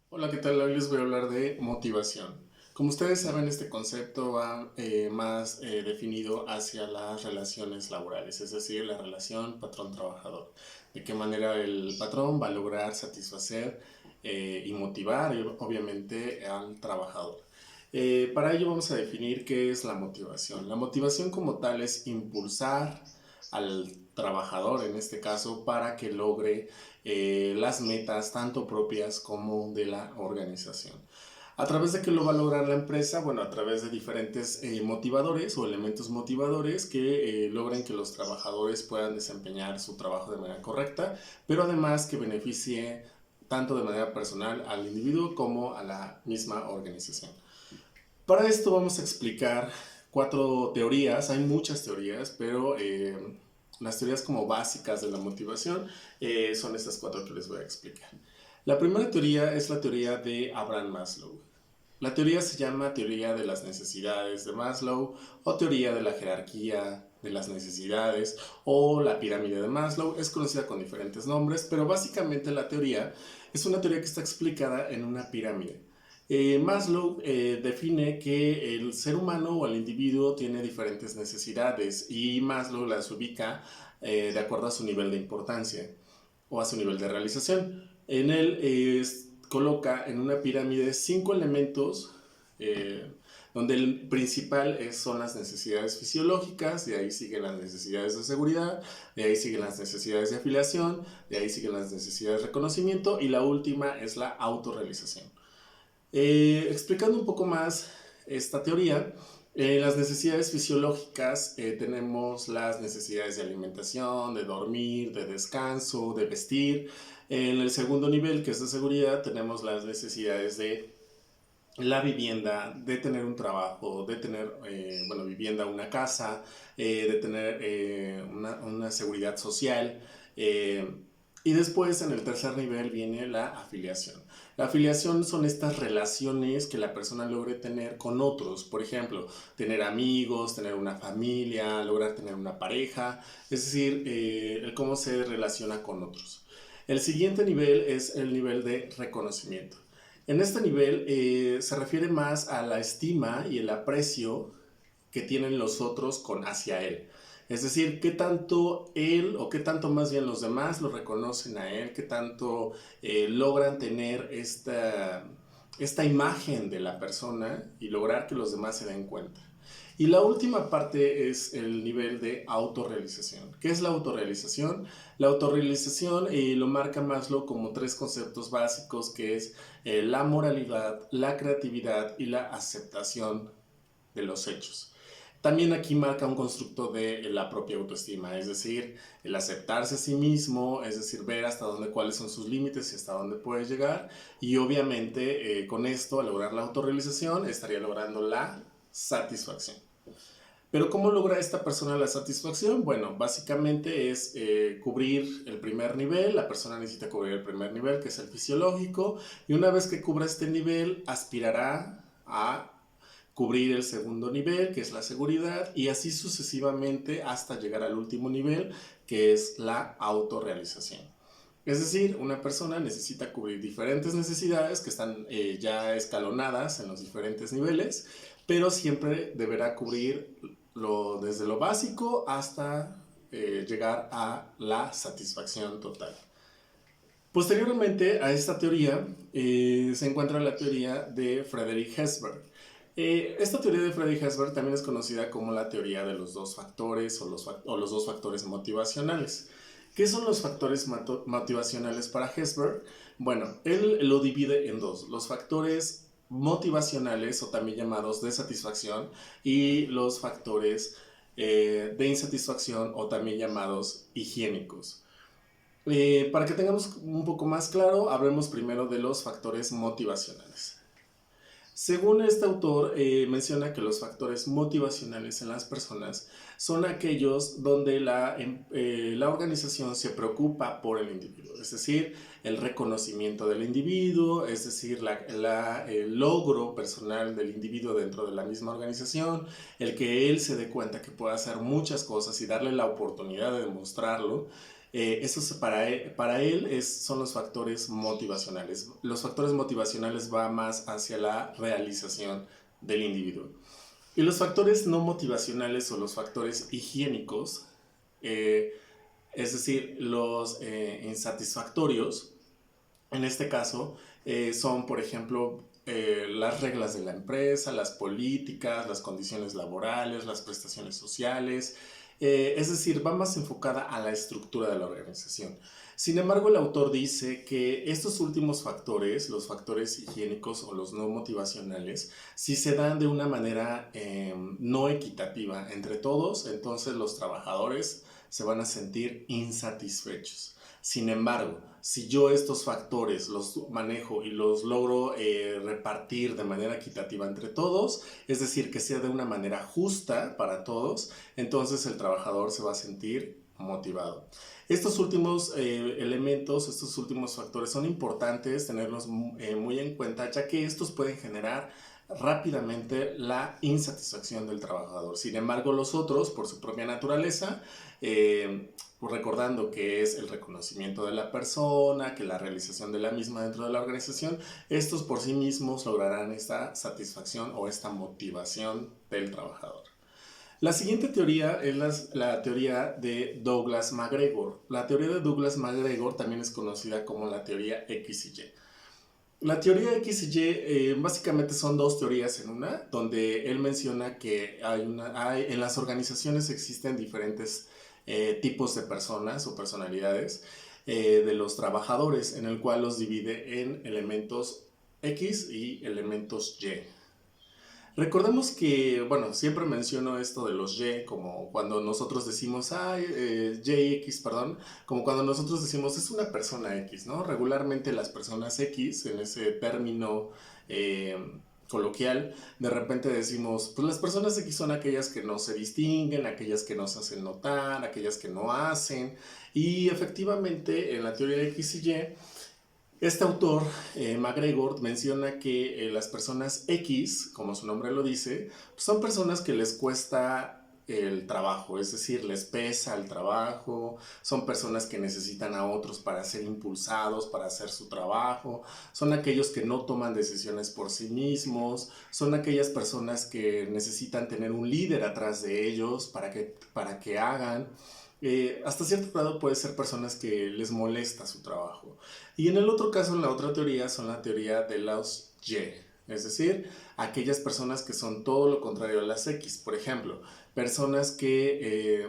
Hola, ¿qué tal? Hoy les voy a hablar de motivación. Como ustedes saben, este concepto va más definido hacia las relaciones laborales, es decir, la relación patrón-trabajador. De qué manera el patrón va a lograr satisfacer y motivar, obviamente, al trabajador. Para ello vamos a definir qué es la motivación. La motivación como tal es impulsar al trabajador, en este caso, para que logre las metas tanto propias como de la organización. ¿A través de qué lo va a lograr la empresa? Bueno, a través de diferentes motivadores o elementos motivadores que logren que los trabajadores puedan desempeñar su trabajo de manera correcta, pero además que beneficie tanto de manera personal al individuo como a la misma organización. Para esto vamos a explicar cuatro teorías, hay muchas teorías, pero las teorías como básicas de la motivación son estas cuatro que les voy a explicar. La primera teoría es la teoría de Abraham Maslow. La teoría se llama teoría de las necesidades de Maslow o teoría de la jerarquía de las necesidades o la pirámide de Maslow. Es conocida con diferentes nombres, pero básicamente la teoría es una teoría que está explicada en una pirámide. Maslow define que el ser humano o el individuo tiene diferentes necesidades y Maslow las ubica de acuerdo a su nivel de importancia o a su nivel de realización. En él coloca en una pirámide cinco elementos eh, donde el principal son las necesidades fisiológicas, de ahí siguen las necesidades de seguridad, de ahí siguen las necesidades de afiliación, de ahí siguen las necesidades de reconocimiento y la última es la autorrealización. Explicando un poco más esta teoría, las necesidades fisiológicas tenemos las necesidades de alimentación, de dormir, de descanso, de vestir. En el segundo nivel, que es de seguridad, tenemos las necesidades de la vivienda, de tener un trabajo, de tener, bueno, vivienda, una casa, de tener una seguridad social. eh, y después, en el tercer nivel, viene la afiliación. La afiliación son estas relaciones que la persona logre tener con otros. Por ejemplo, tener amigos, tener una familia, lograr tener una pareja. Es decir, el cómo se relaciona con otros. El siguiente nivel es el nivel de reconocimiento. En este nivel se refiere más a la estima y el aprecio que tienen los otros con hacia él. Es decir, qué tanto él o qué tanto más bien los demás lo reconocen a él, qué tanto logran tener esta imagen de la persona y lograr que los demás se den cuenta. Y la última parte es el nivel de autorrealización. ¿Qué es la autorrealización? La autorrealización lo marca Maslow como tres conceptos básicos que es la moralidad, la creatividad y la aceptación de los hechos. También aquí marca un constructo de la propia autoestima, es decir, el aceptarse a sí mismo, es decir, ver hasta dónde, cuáles son sus límites y hasta dónde puede llegar. Y obviamente con esto, al lograr la autorrealización, estaría logrando la satisfacción. Pero ¿cómo logra esta persona la satisfacción? Bueno, básicamente es cubrir el primer nivel, la persona necesita cubrir el primer nivel, que es el fisiológico, y una vez que cubra este nivel, aspirará a cubrir el segundo nivel, que es la seguridad, y así sucesivamente hasta llegar al último nivel, que es la autorrealización. Es decir, una persona necesita cubrir diferentes necesidades que están ya escalonadas en los diferentes niveles, pero siempre deberá cubrir desde lo básico hasta llegar a la satisfacción total. Posteriormente a esta teoría se encuentra la teoría de Friedrich Hesberg. Esta teoría de Friedrich Hesberg también es conocida como la teoría de los dos factores o los dos factores motivacionales. ¿Qué son los factores motivacionales para Hesberg? Bueno, él lo divide en dos, los factores motivacionales o también llamados de satisfacción y los factores de insatisfacción o también llamados higiénicos. Para que tengamos un poco más claro, hablemos primero de los factores motivacionales. Según este autor, menciona que los factores motivacionales en las personas son aquellos donde la organización se preocupa por el individuo, es decir, el reconocimiento del individuo, es decir, el logro personal del individuo dentro de la misma organización, el que él se dé cuenta que puede hacer muchas cosas y darle la oportunidad de demostrarlo, para él son los factores motivacionales. Los factores motivacionales van más hacia la realización del individuo. Y los factores no motivacionales o los factores higiénicos, eh, es decir, los insatisfactorios, en este caso, son, por ejemplo, las reglas de la empresa, las políticas, las condiciones laborales, las prestaciones sociales. Es decir, va más enfocada a la estructura de la organización. Sin embargo, el autor dice que estos últimos factores, los factores higiénicos o los no motivacionales, si se dan de una manera no equitativa entre todos, entonces los trabajadores se van a sentir insatisfechos. Sin embargo, si yo estos factores los manejo y los logro repartir de manera equitativa entre todos, es decir, que sea de una manera justa para todos, entonces el trabajador se va a sentir motivado. Estos últimos elementos, estos últimos factores son importantes tenerlos muy en cuenta, ya que estos pueden generar rápidamente la insatisfacción del trabajador. Sin embargo, los otros, por su propia naturaleza, recordando que es el reconocimiento de la persona, que la realización de la misma dentro de la organización, estos por sí mismos lograrán esta satisfacción o esta motivación del trabajador. La siguiente teoría es la teoría de Douglas MacGregor. La teoría de Douglas MacGregor también es conocida como la teoría X y Y. La teoría X y Y básicamente son dos teorías en una, donde él menciona que en las organizaciones existen diferentes tipos de personas o personalidades de los trabajadores, en el cual los divide en elementos X y elementos Y. Recordemos que, bueno, siempre menciono esto de los Y, como cuando nosotros decimos, YX, perdón, como cuando nosotros decimos es una persona X, ¿no? Regularmente las personas X, en ese término coloquial, de repente decimos, pues las personas X son aquellas que no se distinguen, aquellas que no se hacen notar, aquellas que no hacen, y efectivamente en la teoría de X y Y, este autor, MacGregor, menciona que las personas X, como su nombre lo dice, son personas que les cuesta el trabajo, es decir, les pesa el trabajo, son personas que necesitan a otros para ser impulsados, para hacer su trabajo, son aquellos que no toman decisiones por sí mismos, son aquellas personas que necesitan tener un líder atrás de ellos para que hagan. Hasta cierto grado puede ser personas que les molesta su trabajo. Y en el otro caso, en la otra teoría, son la teoría de los Y, es decir, aquellas personas que son todo lo contrario a las X. Por ejemplo, personas que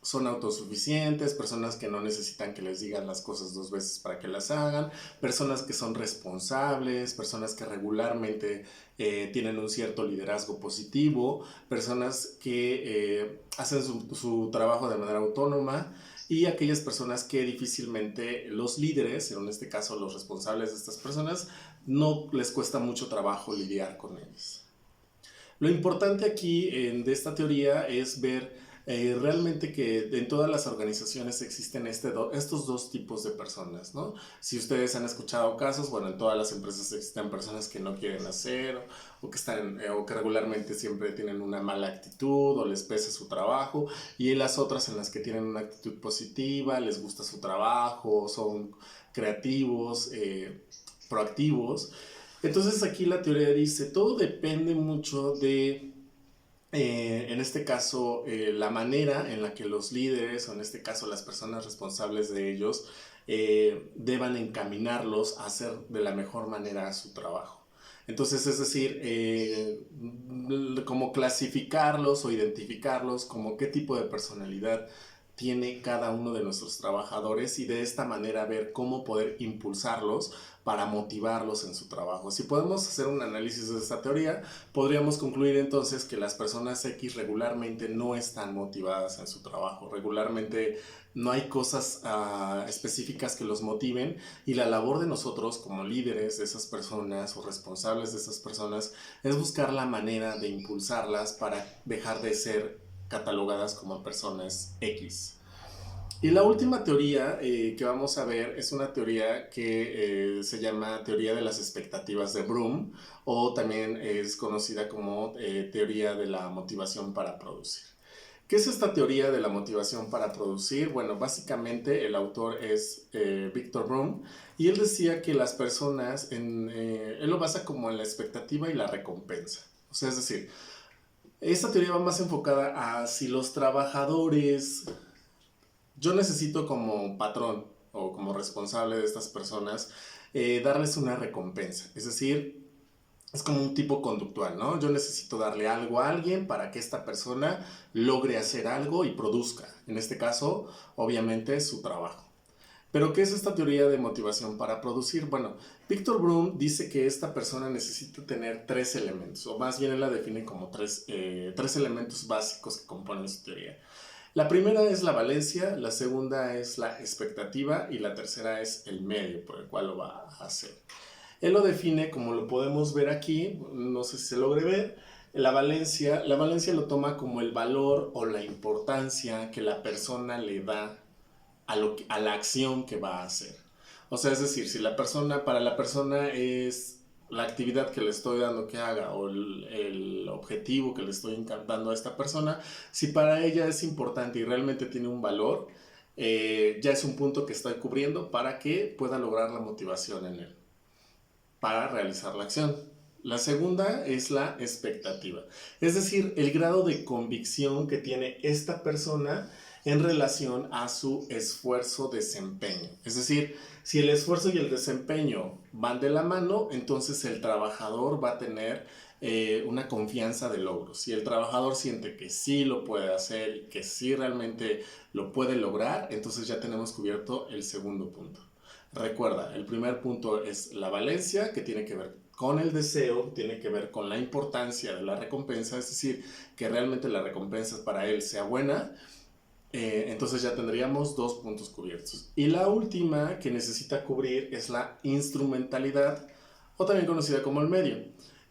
son autosuficientes, personas que no necesitan que les digan las cosas dos veces para que las hagan, personas que son responsables, personas que regularmente tienen un cierto liderazgo positivo, personas que hacen su trabajo de manera autónoma, y aquellas personas que difícilmente los líderes, en este caso los responsables de estas personas, no les cuesta mucho trabajo lidiar con ellos. Lo importante aquí de esta teoría es ver realmente que en todas las organizaciones existen estos dos tipos de personas, ¿no? Si ustedes han escuchado casos, bueno, en todas las empresas existen personas que no quieren hacer o que regularmente siempre tienen una mala actitud o les pesa su trabajo, y hay las otras en las que tienen una actitud positiva, les gusta su trabajo, son creativos, proactivos. Entonces aquí la teoría dice, todo depende mucho de, en este caso, la manera en la que los líderes, o en este caso las personas responsables de ellos, deban encaminarlos a hacer de la mejor manera su trabajo. Entonces, es decir, como clasificarlos o identificarlos como qué tipo de personalidad tiene cada uno de nuestros trabajadores, y de esta manera ver cómo poder impulsarlos para motivarlos en su trabajo. Si podemos hacer un análisis de esta teoría, podríamos concluir entonces que las personas X regularmente no están motivadas en su trabajo, regularmente no hay cosas específicas que los motiven, y la labor de nosotros como líderes de esas personas o responsables de esas personas es buscar la manera de impulsarlas para dejar de ser catalogadas como personas X. Y la última teoría que vamos a ver es una teoría que se llama teoría de las expectativas de Bloom, o también es conocida como teoría de la motivación para producir. ¿Qué es esta teoría de la motivación para producir? Bueno, básicamente el autor es Victor Broom y él decía que las personas, él lo basa como en la expectativa y la recompensa. O sea, es decir, esta teoría va más enfocada a si los trabajadores, yo necesito como patrón o como responsable de estas personas darles una recompensa. Es decir, es como un tipo conductual, ¿no? Yo necesito darle algo a alguien para que esta persona logre hacer algo y produzca. En este caso, obviamente, su trabajo. Pero, ¿qué es esta teoría de motivación para producir? Bueno, Victor Broom dice que esta persona necesita tener tres elementos, o más bien él la define como tres elementos básicos que componen su teoría. La primera es la valencia, la segunda es la expectativa y la tercera es el medio por el cual lo va a hacer. Él lo define como lo podemos ver aquí, no sé si se logre ver, la valencia lo toma como el valor o la importancia que la persona le da a la acción que va a hacer. O sea, es decir, si para la persona es la actividad que le estoy dando que haga o el objetivo que le estoy dando a esta persona, si para ella es importante y realmente tiene un valor, ya es un punto que estoy cubriendo para que pueda lograr la motivación en él para realizar la acción. La segunda es la expectativa, es decir, el grado de convicción que tiene esta persona en relación a su esfuerzo-desempeño. Es decir, si el esfuerzo y el desempeño van de la mano, entonces el trabajador va a tener una confianza de logro. Si el trabajador siente que sí lo puede hacer y que sí realmente lo puede lograr, entonces ya tenemos cubierto el segundo punto. Recuerda, el primer punto es la valencia, que tiene que ver con el deseo, tiene que ver con la importancia de la recompensa, es decir, que realmente la recompensa para él sea buena. Entonces ya tendríamos dos puntos cubiertos. Y la última que necesita cubrir es la instrumentalidad, o también conocida como el medio.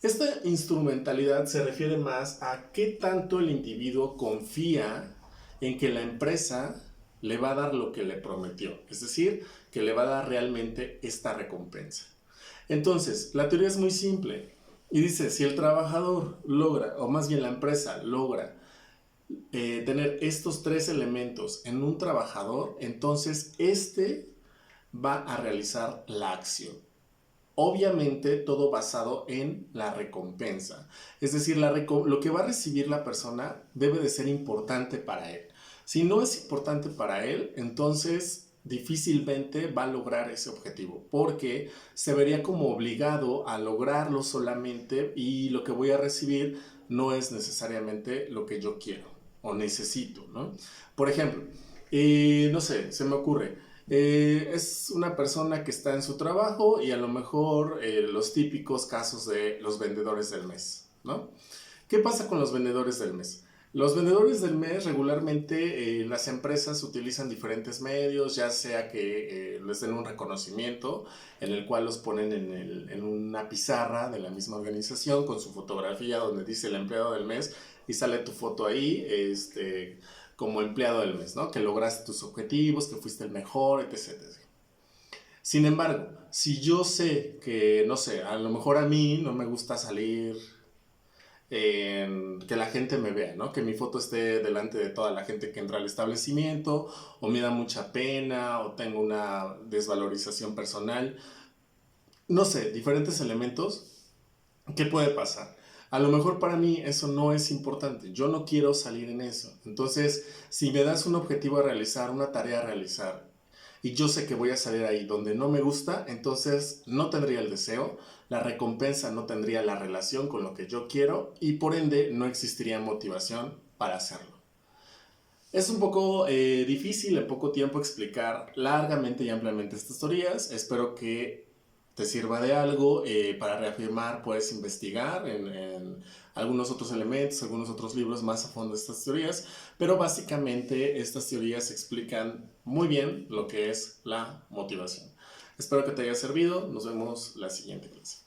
Esta instrumentalidad se refiere más a qué tanto el individuo confía en que la empresa le va a dar lo que le prometió, es decir, que le va a dar realmente esta recompensa. Entonces, la teoría es muy simple y dice, si el trabajador logra, o más bien la empresa logra, tener estos tres elementos en un trabajador, entonces este va a realizar la acción. Obviamente todo basado en la recompensa. Es decir, lo que va a recibir la persona debe de ser importante para él. Si no es importante para él, entonces difícilmente va a lograr ese objetivo, porque se vería como obligado a lograrlo solamente y lo que voy a recibir no es necesariamente lo que yo quiero o necesito, ¿no? Por ejemplo, no sé, se me ocurre, es una persona que está en su trabajo y a lo mejor los típicos casos de los vendedores del mes, ¿no? ¿Qué pasa con los vendedores del mes? Los vendedores del mes regularmente las empresas utilizan diferentes medios, ya sea que les den un reconocimiento en el cual los ponen en una pizarra de la misma organización con su fotografía donde dice el empleado del mes y sale tu foto ahí, como empleado del mes, ¿no? Que lograste tus objetivos, que fuiste el mejor, etc. Sin embargo, si yo sé que, no sé, a lo mejor a mí no me gusta salir, que la gente me vea, ¿no? Que mi foto esté delante de toda la gente que entra al establecimiento, o me da mucha pena, o tengo una desvalorización personal, no sé, diferentes elementos. ¿Qué puede pasar? A lo mejor para mí eso no es importante, yo no quiero salir en eso. Entonces, si me das un objetivo a realizar, una tarea a realizar, y yo sé que voy a salir ahí donde no me gusta, entonces no tendría el deseo, la recompensa no tendría la relación con lo que yo quiero y por ende no existiría motivación para hacerlo. Es un poco difícil en poco tiempo explicar largamente y ampliamente estas teorías. Espero que te sirva de algo. Para reafirmar, puedes investigar en algunos otros elementos, algunos otros libros más a fondo de estas teorías, pero básicamente estas teorías explican muy bien lo que es la motivación. Espero que te haya servido. Nos vemos la siguiente clase.